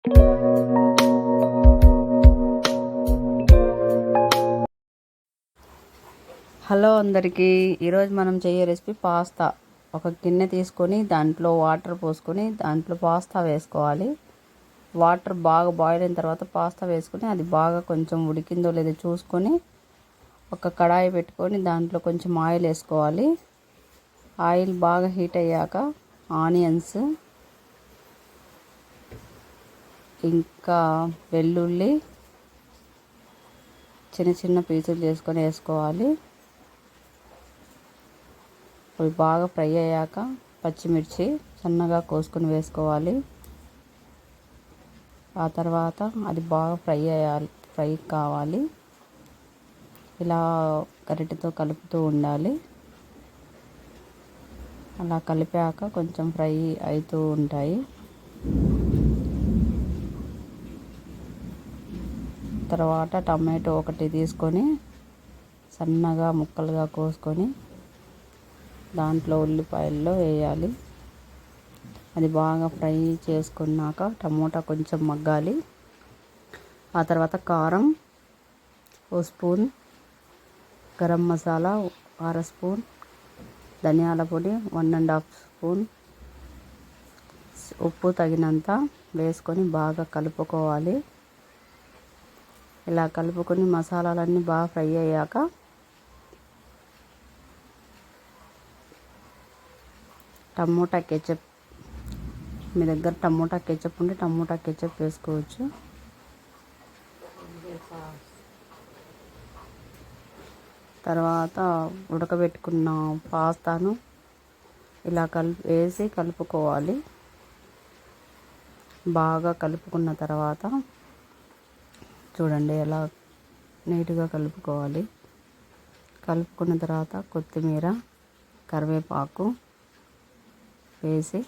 Hello అందరికీ, ఈరోజు మనం చేయే రెసిపీ పాస్తా. ఒక గిన్నె తీసుకొని దాంట్లో వాటర్ పోసుకొని దాంట్లో పాస్తా వేసుకోవాలి. వాటర్ బాగా బాయిల్ అయిన తర్వాత పాస్తా వేసుకొని అది బాగా కొంచెం ఉడికిందో లేదో చూసుకొని ఒక కడాయి పెట్టుకొని దాంట్లో కొంచెం ఆయిల్ వేసుకోవాలి. ఆయిల్ బాగా హీట్ అయ్యాక ఆనియన్స్, ఇంకా వెల్లుల్లి చిన్న చిన్న పీసులు చేసుకొని వేసుకోవాలి. అవి బాగా ఫ్రై అయ్యాక పచ్చిమిర్చి సన్నగా కోసుకొని వేసుకోవాలి. ఆ తర్వాత అది బాగా ఫ్రై కావాలి. ఇలా గరిటెతో కలుపుతూ ఉండాలి. అలా కలిపాక కొంచెం ఫ్రై అవుతూ ఉంటాయి. తర్వాత టమాటో ఒకటి తీసుకొని సన్నగా ముక్కలుగా కోసుకొని దాంట్లో ఉల్లిపాయల్లో వేయాలి. అది బాగా ఫ్రై చేసుకున్నాక టమోటా కొంచెం మగ్గాలి. ఆ తర్వాత కారం ఓ స్పూన్, గరం మసాలా అర స్పూన్, ధనియాల పొడి 1½ స్పూన్, ఉప్పు తగినంత వేసుకొని బాగా కలుపుకోవాలి. ఇలా కలుపుకొని మసాలాలన్నీ బాగా ఫ్రై అయ్యాక టమోటా కెచప్, మీ దగ్గర టమోటా కెచప్ ఉంటే టమోటా కెచప్ వేసుకోవచ్చు. తర్వాత ఉడకబెట్టుకున్న పాస్తాను ఇలా వేసి కలుపుకోవాలి. బాగా కలుపుకున్న తర్వాత చూడండి ఎలా నీట్గా కలుపుకోవాలి. కలుపుకున్న తర్వాత కొత్తిమీర, కరివేపాకు వేసి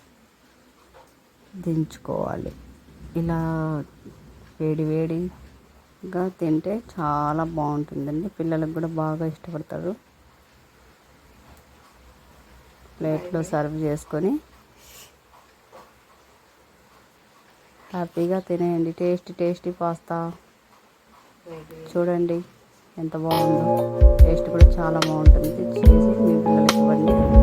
దించుకోవాలి. ఇలా వేడిగా తింటే చాలా బాగుంటుందండి. పిల్లలకు కూడా బాగా ఇష్టపడతారు. ప్లేట్లో సర్వ్ చేసుకొని హ్యాపీగా తినేయండి. టేస్టీ పాస్తా చూడండి ఎంత బాగుందో. టేస్ట్ కూడా చాలా బాగుంటుంది. చేసి మీ పిల్లలకి ఇవ్వండి.